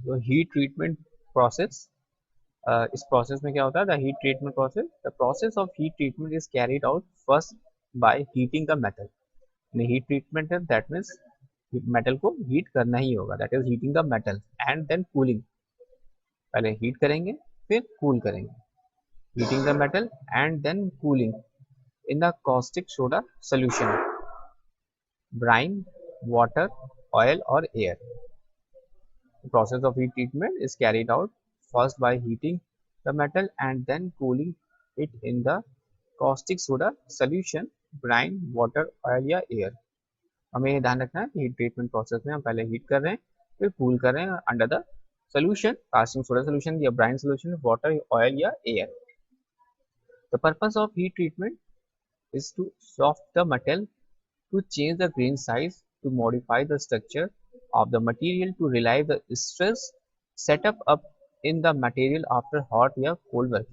तो heat treatment process, इस process में क्या होता है, the heat treatment process, the process of heat treatment is carried out first by heating the metal. Heat treatment है that means metal को heat करना ही होगा, that is heating the metal and then cooling. पहले heat करेंगे फिर cool करेंगे, heating the metal and then cooling in the caustic soda solution, brine, water, oil or air. The process of heat treatment is carried out first by heating the metal and then cooling it in the caustic soda solution, brine, water, oil या air. हमें ये ध्यान रखना है कि heat treatment process में हम पहले हीट कर रहे हैं फिर कूल कर रहे हैं under the solution, casting soda solution या ब्राइन सोल्यूशन, वाटर, ऑयल या air. The purpose of heat treatment is to soft the metal, to change the grain size, to modify the structure of the material, to relieve the stress set up in the material after hot या cold work।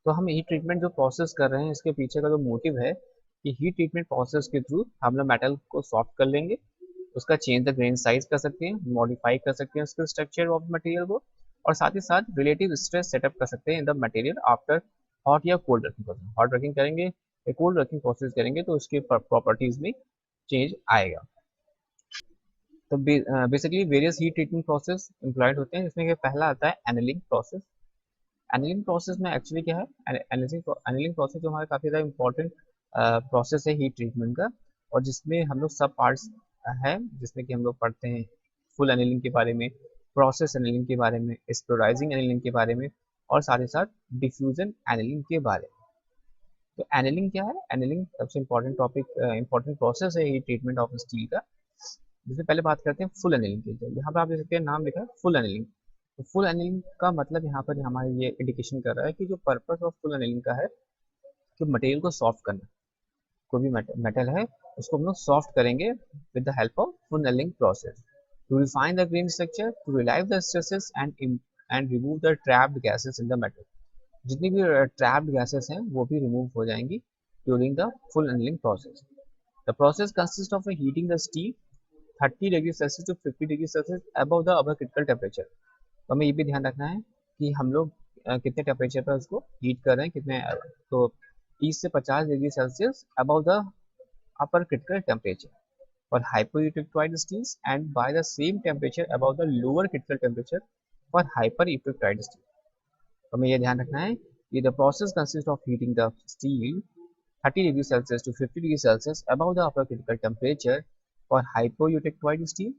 तो हम heat treatment जो process कर रहे हैं इसके पीछे का जो मोटिव है कि हीट ट्रीटमेंट प्रोसेस के थ्रू हम लोग मेटल को सॉफ्ट कर लेंगे, उसका चेंज द ग्रेन साइज कर सकते हैं, मॉडिफाई कर सकते हैं उसके स्ट्रक्चर ऑफ मटेरियल को, और साथ ही साथ रिलेटिव स्ट्रेस सेटअप कर सकते हैं in the material after hot या cold working process. Hot working करेंगे या कोल्ड वर्किंग प्रोसेस करेंगे तो उसके प्रॉपर्टीज में चेंज आएगा। तो basically various heat treatment process employed होते हैं, जिसमें पहला आता है एनलिंग प्रोसेस। एनलिंग प्रोसेस में एक्चुअली क्या है, एनलिंग प्रोसेस जो हमारा काफ़ी ज़्यादा इंपॉर्टेंट प्रोसेस है हीट ट्रीटमेंट का, और जिसमें हम लोग सब पार्ट्स है, जिसमें कि हम लोग पढ़ते हैं फुल एनलिंग के बारे में, प्रोसेस एनलिंग के बारे में, एक्सप्लोराइजिंग एनलिंग के बारे में, और साथ ही साथ डिफ्यूजन एनलिंग के बारे में। तो एनलिंग क्या है, एनलिंग सबसे इंपॉर्टेंट टॉपिक, इंपॉर्टेंट प्रोसेस है हीट ट्रीटमेंट ऑफ स्टील का, जिसमें पहले बात करते हैं फुल एनलिंग की। तो यहाँ पे आप देख सकते हैं नाम लिखा है फुल एनलिंग। तो फुल एनलिंग का मतलब यहाँ पर हमारे ये इंडिकेशन कर रहा है कि जो पर्पस ऑफ फुल एनलिंग का है कि मटेरियल को सॉफ्ट करना, कोई भी मेटल है उसको हम लोग सॉफ्ट करेंगे with the help of full annealing process, to refine the grain structure, to relieve the stresses and remove the trapped gases in the metal. जितनी भी ट्रैप्ड गैसेस हैं वो भी रिमूव हो जाएंगी during the full annealing process. The process consist of heating the steel 30 degree Celsius to 50 degree Celsius above the our critical temperature. तो हमें ये भी ध्यान रखना है कि हम लोग कितने टेम्परेचर पर उसको हीट कर रहे हैं, कितने, तो 30 से 50 degree Celsius above the upper critical temperature for hypoelectrified steels and by the same temperature above the lower critical temperature for hyperelectrified steel। तो हमें यह ध्यान रखना है कि the process consists of heating the steel 30 degree Celsius to 50 degree Celsius above the upper critical temperature for hypoelectrified steel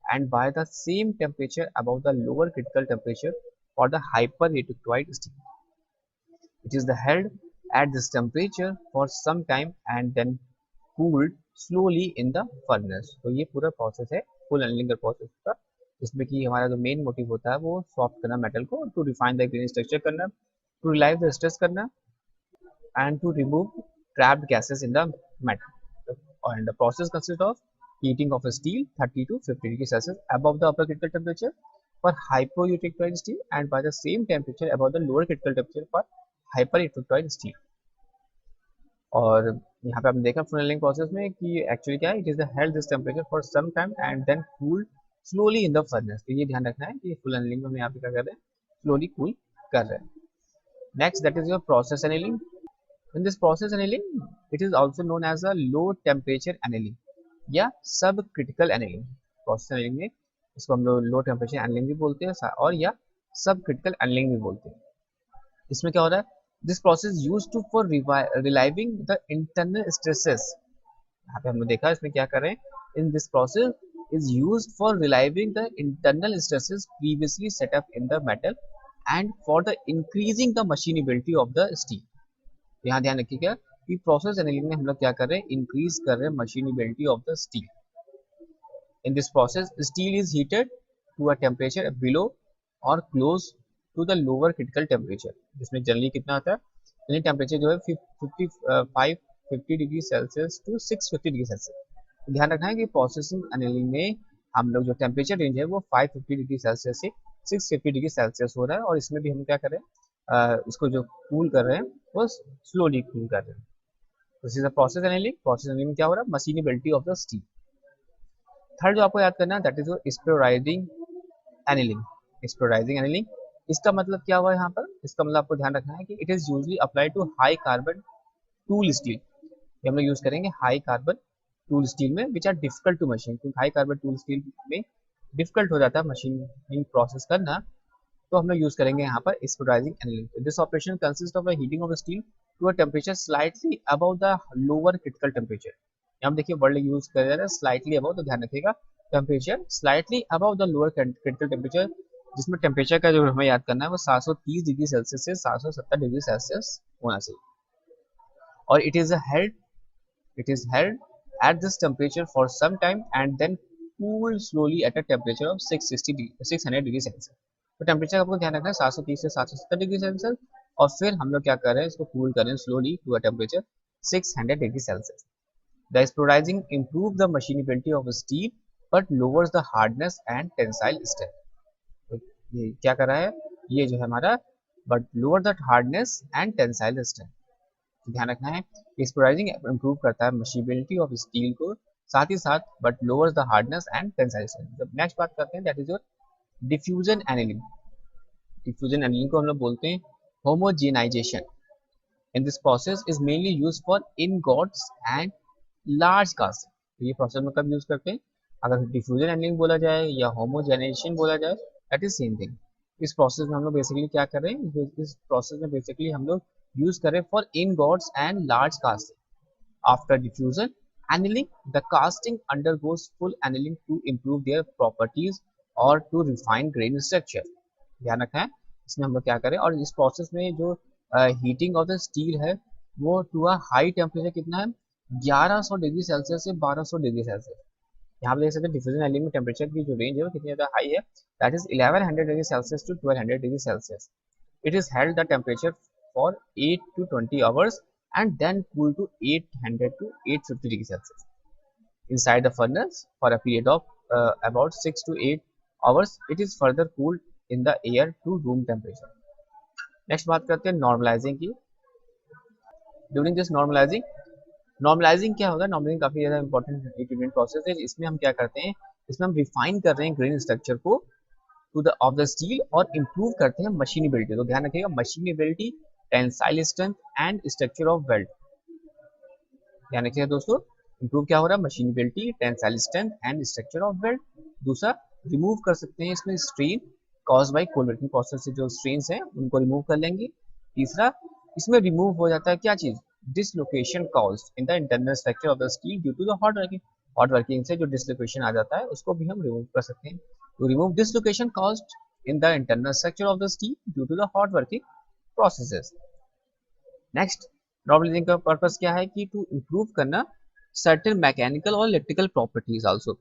and by the same temperature above the lower critical temperature for the hyperelectrified steel। It is held at this temperature for some time and then cooled slowly in the furnace। तो ये पूरा process है full एनलिंग का process का, जिसमें कि हमारा जो मेन मोटिव होता है वो सॉफ्ट करना मेटल को, to refine the grain structure करना, टू रिलाइव द स्ट्रेस करना, and to remove trapped gases in the metal। And the process consists of heating of a steel 30 to 50 degrees Celsius above the upper critical temperature for hypoelectrified steel and by the same temperature above the lower critical temperature for hyperelectrified steel। और यहाँ पे आपने देखा फुनेलिंग process में कि actually क्या है, it is held this temperature for some time and then cooled slowly in the furnace. तो ये ध्यान रखना है कि फुनेलिंग में हम यहाँ पे क्या कर रहे हैं, स्लोली कूल कर रहे हैं। Next that is your process annealing. In this process annealing, it is also known as a low temperature annealing या सब क्रिटिकल एनेलिंग। प्रोसेस एनेलिंग में इसको हम लोग लो टेम्परेचर एनेलिंग भी बोलते हैं और या सब क्रिटिकल एनेलिंग भी बोलते हैं। इसमें क्या हो रहा है, this process use to for relieving the internal stresses. यहाँ पे हमने देखा इसमें क्या कर रहे हैं, in this process is use for relieving the internal stresses previously set up in the metal and for the increasing the machinability of the steel. यहाँ ध्यान रखिएगा कि प्रोसेस एनेलिंग में हम लोग क्या कर रहे हैं, इंक्रीज कर रहे हैं machinability of the steel. In this process steel is heated to a temperature below और close to the lower critical temperature, जिसमें जनरली कितना आता है, जनरली टेम्परेचर जो है 50 degree Celsius to 650 degree Celsius. ध्यान रखना है कि प्रोसेसिंग एनेलिंग में हम लोग जो टेम्परेचर रेंज है वो 550 डिग्री सेल्सियस से 650 डिग्री सेल्सियस हो रहा है, और इसमें भी हम क्या कर रहे हैं, इसको जो कूल कर रहे हैं वो स्लोली कूल कर रहे हैं। This is a process annealing. Process annealing में क्या हो रहा है, machinability of the steel. Third जो आपको याद करना है that is your spheroidising annealing. Spheroidising annealing, इसका मतलब क्या हुआ यहाँ पर, इसका मतलब आपको ध्यान रखना है कि it is usually apply to high carbon tool steel. ये हम लोग यूज करेंगे हाई कार्बन टूल स्टील में which are difficult to machine, क्योंकि हाई कार्बन टूल स्टील में डिफिकल्ट हो जाता है मशीनिंग प्रोसेस करना, तो हम लोग यूज करेंगे यहाँ पर spheroidising annealing. This operation consist of heating of steel to a temperature slightly above the lower critical temperature. यहाँ देखिए वर्ड यूज कर रहे हैं स्लाइटली अबव, तो ध्यान रखिएगा temperature slightly above the lower critical temperature, जिसमें टेम्परेचर का जो हमें याद करना है वो 730 डिग्री सेल्सियस से 770 डिग्री सेल्सियस होना चाहिए। और it is held at this temperature for some time and then cooled slowly at a temperature of 600 degree Celsius. तो टेम्परेचर आपको ध्यान रखना है 730 से 770 डिग्री सेल्सियस, और फिर हम लोग क्या कर रहे हैं, इसको कूल कर रहे हैं slowly to a temperature 600 degree Celsius. The spheroidising improve the machinability of steel but lowers the hardness and tensile strength। तो ये क्या कर रहा है, ये जो है हमारा but lower the hardness and tensile strength. ध्यान रखना है एक्सप्लोराइजिंग इंप्रूव करता है मशीबिलिटी ऑफ स्टील को, साथ ही साथ but lowers the hardness and tensile strength. Next बात करते हैं that is your diffusion annealing. Diffusion annealing को हम लोग बोलते हैं homogenisation. In this process is mainly use for ingots and large casting. तो ये प्रोसेस में कब यूज करते हैं, अगर डिफ्यूजन एनीलिंग बोला जाए या होमोजेनाइजेशन बोला जाए, दैट इज सेम थिंग। इस प्रोसेस में हम लोग बेसिकली क्या कर रहे हैं, इस प्रोसेस में बेसिकली हम लोग यूज करें for ingots and large casting. After diffusion annealing, the casting undergoes full annealing to improve their properties or to refine grain structure। ध्यान रखना है इसमें हम लोग क्या करें, और इस प्रोसेस में जो हीटिंग ऑफ द स्टील है वो टू अ हाई टेम्परेचर कितना है 1100 डिग्री सेल्सियस से 1200 डिग्री सेल्सियस। यहाँ पे देख सकते हैं डिफ्यूजन एनीलिंग में टेम्परेचर की जो रेंज है वो कितनी ज़्यादा हाई है, that is 1100 degree Celsius to 1200 degree Celsius. It is held the temperature for 8 to 20 hours and then cool to 800 to 850 degrees Celsius inside the furnace for a period of about 6 to 8 hours. It is further cooled in the air to room temperature। Next बात करते हैं normalising की। During this normalising क्या होगा, normalising काफी ज्यादा important treatment process है। इसमें हम क्या करते हैं, इसमें हम रिफाइन कर रहे हैं ग्रेन स्ट्रक्चर को to the of the steel और इम्प्रूव करते हैं मशीनेबिलिटी। तो ध्यान रखिएगा machinability, tensile strength and structure of weld. ध्यान रखिएगा दोस्तों, इंप्रूव क्या हो रहा है, machinability, tensile strength and structure of weld. दूसरा रिमूव कर सकते हैं इसमें strain caused by cold working process से जो स्ट्रेन्स हैं उनको रिमूव कर लेंगे। तीसरा इसमें रिमूव हो जाता है क्या चीज, dislocation caused in the internal structure of the steel due to the hot working. Hot working से जो डिसलोकेशन आ जाता है उसको भी हम रिमूव कर सकते हैं। to remove dislocation caused in the internal structure of the steel due to the hot working processes। Next normalising का पर्पस क्या है कि टू इम्प्रूव करना सर्टेन मैकेनिकल और इलेक्ट्रिकल प्रॉपर्टीज आल्सो।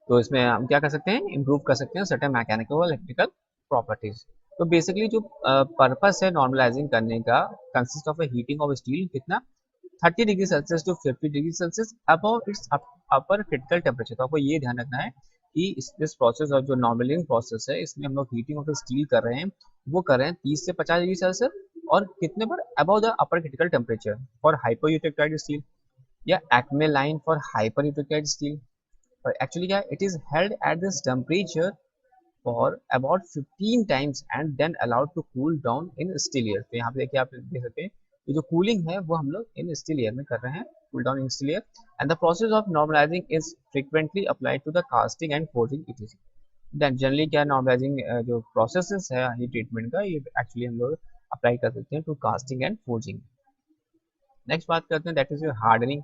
तो इसमें हम क्या कर सकते हैं, इम्प्रूव कर सकते हैं सर्टेन मैकेनिकल और इलेक्ट्रिकल प्रॉपर्टीज। तो बेसिकली जो पर्पस है नॉर्मलाइजिंग करने का consist of heating of steel कितना 30 degree Celsius to 50 degree Celsius above its upper critical temperature. तो आपको ये ध्यान रखना है कि इस प्रोसेस और जो नॉर्मलाइजिंग प्रोसेस है इसमें हम लोग हीटिंग ऑफ स्टील कर रहे हैं, वो कर रहे हैं 30 से 50 डिग्री सेल्सियस और कितने पर above the upper critical temperature for hypereutectoid steel या Acm line for hypereutectoid steel. और एक्चुअली क्या है, it is held at this temperature for about 15 times and then allowed to cool down in steel air. तो यहाँ पे देखिए आप देख सकते हैं ये जो कूलिंग है वो हम लोग इन स्टील एयर में कर रहे हैं, cool down in steel air. And the process of normalising is frequently applied to the casting and forging etc. Then generally क्या नॉर्मलाइजिंग जो प्रोसेस है हीट ट्रीटमेंट का ये एक्चुअली हम लोग अप्लाई कर सकते हैं to casting and forging. Next बात करते हैं that is hardening.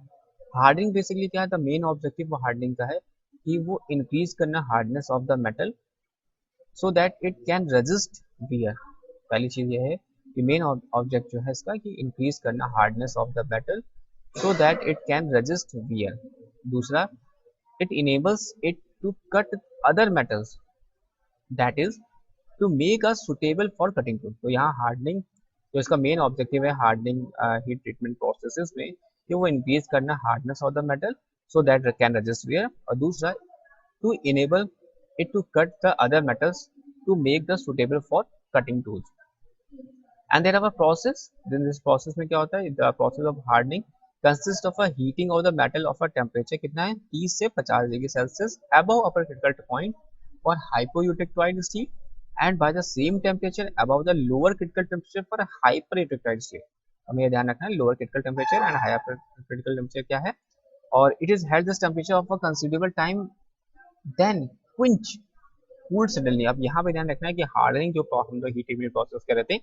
Hardening basically क्या है, द मेन ऑब्जेक्टिव हार्डनिंग का है कि वो इंक्रीज करना hardness of the metal so that it can resist wear. पहली चीज ये है कि मेन ऑब्जेक्ट जो है इसका कि इंक्रीज करना hardness of the metal so that it can resist wear. दूसरा it enables it to cut other metals that is to make a suitable for cutting tool. तो यहाँ हार्डनिंग जो इसका मेन ऑब्जेक्टिव है हार्डनिंग हीट ट्रीटमेंट प्रोसेसेस में कि वो increase करना hardness of the metal so that it can resist wear. और दूसरा to enable it to cut the other metals to make the suitable for cutting tools। and there are a process, then this process में क्या होता है, the process of hardening consist of a heating of the metal of a temperature कितना है 30 से 50 degree Celsius above upper critical point for hypoeutectoid steel and by the same temperature above the lower critical temperature for hypereutectoid steel. हमें ध्यान रखना है lower critical temperature and higher critical temperature क्या है, और it is held this temperature of a considerable time then quench cool suddenly. अब यहाँ पे ध्यान रखना है कि हार्डनिंग जो हम लोग हीट ट्रीटमेंट प्रोसेस कर रहे थे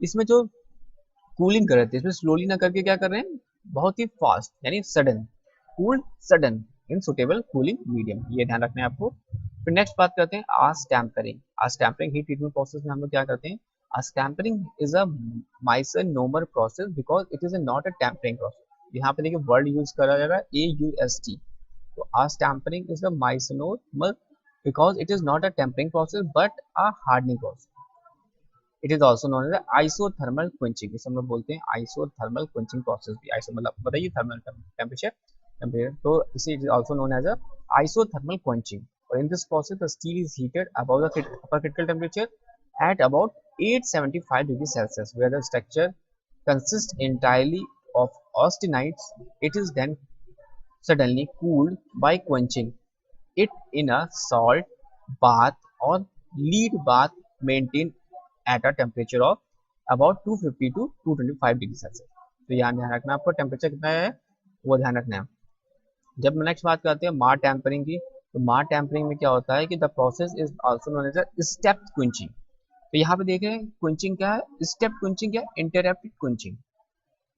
इसमें जो कूलिंग कर रहे थे इसमें स्लोली ना करके क्या कर रहे हैं, बहुत ही फास्ट यानी सडन, कूल सडन इन सुटेबल कूलिंग मीडियम, ये ध्यान रखना है आपको। फिर नेक्स्ट बात करते हैं आज टैंपरिंग। आज टैंपरिंग हीट ट्रीटमेंट प्रोसेस में हम लोग क्या करते हैं, austempering is a misnomer process because it is not a tempering process. यहाँ पे देखिए वर्ड यूज करा जा रहा है AUST, तो austempering is a misnomer because it is not a tempering process but a hardening process. It is also known as isothermal quenching, इसे हम लोग बोलते हैं isothermal quenching process भी। आइसो मतलब बताइए थर्मल टेम्परेचर, तो इसे it is also known as a isothermal quenching. और in this process the steel is heated above the upper critical temperature at about 875 degrees Celsius where the structure consists entirely of austenites. It is then suddenly cooled by quenching it in a salt bath or lead bath maintained at a temperature of about 250 to 225 degree Celsius. तो यहाँ ध्यान रखना आपको temperature कितना है वो ध्यान रखना है। जब नेक्स्ट बात करते हैं मार टेम्परिंग की, तो मार टेम्परिंग में क्या होता है कि the process is also known as a step quenching. तो यहाँ पे देख रहे हैं क्विंचिंग क्या है, स्टेप क्विंचिंग या interrupted quenching.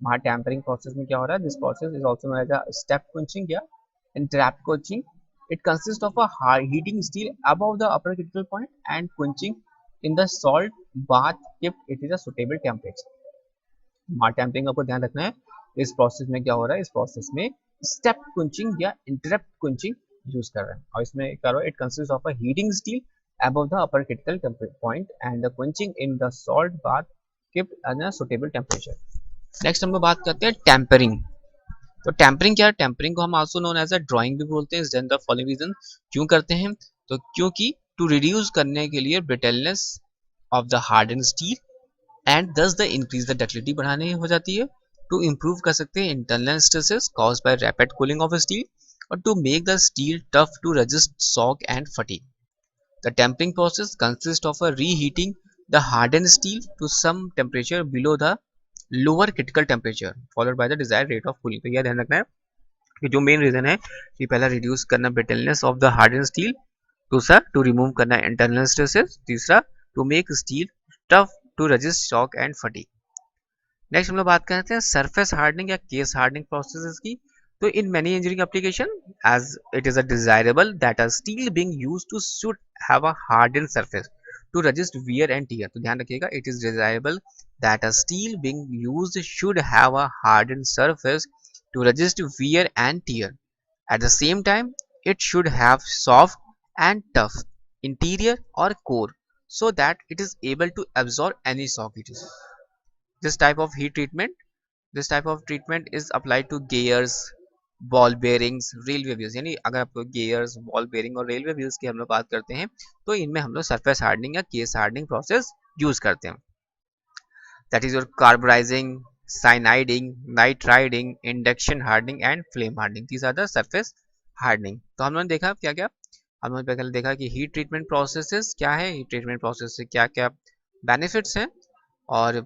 Martempering process में क्या हो रहा है, this process is also known as a step quenching या interrupt quenching. It consists of a heating steel above the upper critical point and quenching in the salt bath if it is a suitable temperature. मार tampering आपको ध्यान रखना है, इस process में क्या हो रहा है, इस प्रोसेस में स्टेप क्विंचिंग या इंटरप्ट क्विंचिंग यूज कर रहे हैं। और इसमें क्या हो रहा है, it consist of a heating steel above the upper critical point and the quenching in the salt bath kept at a suitable temperature. Next हम लोग बात करते हैं टेम्परिंग। तो टेम्परिंग क्या है, टेम्परिंग को हम also known as a drawing भी बोलते हैं। देन द फॉलोइंग रीजन, क्यों करते हैं, तो क्योंकि टू रिड्यूस करने के लिए brittleness of the harden steel and thus the increase the ductility बढ़ाने हो जाती है। टू इम्प्रूव कर सकते हैं internal stresses caused by rapid cooling of steel और to make the steel tough to resist shock and fatigue. The tempering process consist of a reheating the harden steel to some temperature below the lower critical temperature followed by the desired rate of cooling. तो यह ध्यान रखना है कि जो main reason है कि पहला रिड्यूस करना brittleness of the harden steel, दूसरा टू रिमूव करना इंटरनल स्ट्रेसेस, तीसरा to make steel tough to resist shock and fatigue. Next हम लोग बात करते हैं सरफेस हार्डनिंग या केस हार्डनिंग प्रोसेसेस की। तो in many engineering application as it is a desirable that a steel being used to should have a harden surface to resist wear and tear. तो ध्यान रखिएगा, it is desirable that a steel being used should have a harden surface to resist wear and tear. At the same time, it should have soft and tough interior or core so that it is able to absorb any shock heat. This type of treatment is applied to gears, ball bearings, railway wheels। यानी अगर आप gears, ball bearing और railway wheels की हम लोग बात करते हैं तो इनमें हम लोग surface hardening या case hardening process यूज करते हैं। That is your carburizing, cyaniding, nitriding, induction hardening and flame hardening. These are the surface hardening. तो हम लोगों ने देखा क्या क्या, हम लोगों ने पहले देखा कि हीट ट्रीटमेंट प्रोसेसेस क्या है, हीट ट्रीटमेंट प्रोसेस से क्या क्या बेनिफिट्स हैं, और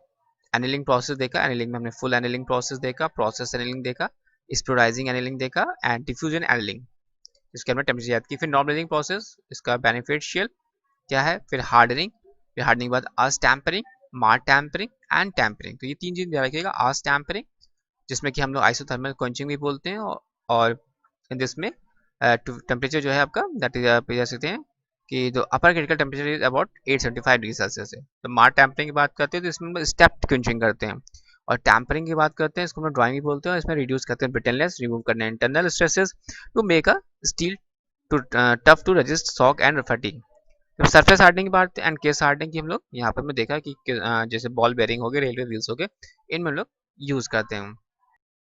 एनिलिंग प्रोसेस देखा, एनिलिंग में हमने फुल एनिलिंग प्रोसेस देखा, प्रोसेस एनिलिंग देखा, स्पोराइजिंग एनिलिंग देखा एंड डिफ्यूजन एनिलिंग, इसके हमने टेम्परेचर याद की। फिर नॉर्मलाइजिंग प्रोसेस, इसका बेनिफिशियल क्या है, फिर हार्डनिंग, फिर हार्डनिंग के बाद आज टैम्परिंग, मार टैम्परिंग एंड टैम्परिंग। तो ये तीन चीज ध्यान रखिएगा। आज टैम्परिंग जिसमें कि हम लोग आइसोथर्मल क्वेंचिंग भी बोलते हैं, और जिसमें टेम्परेचर जो है आपका दैट इज आप कह सकते हैं कि जो अपर critical temperature is about 875 degree Celsius है। तो मार टैम्परिंग की बात करते हैं तो इसमें हम स्टेप क्वेंचिंग करते हैं, और टैम्परिंग की बात करते हैं इसको हम ड्राइंग भी बोलते हैं, इसमें रिड्यूस करते हैं ब्रिटलनेस, रिमूव करने internal stresses to make a steel to tough to resist shock and fatigue. तो सरफेस हार्डनिंग की बात एंड केस हार्डनिंग की हम लोग यहाँ पर मैं देखा कि जैसे बॉल बेयरिंग हो गए, रेलवे व्हील्स हो गए, इनमें हम लोग यूज करते हैं।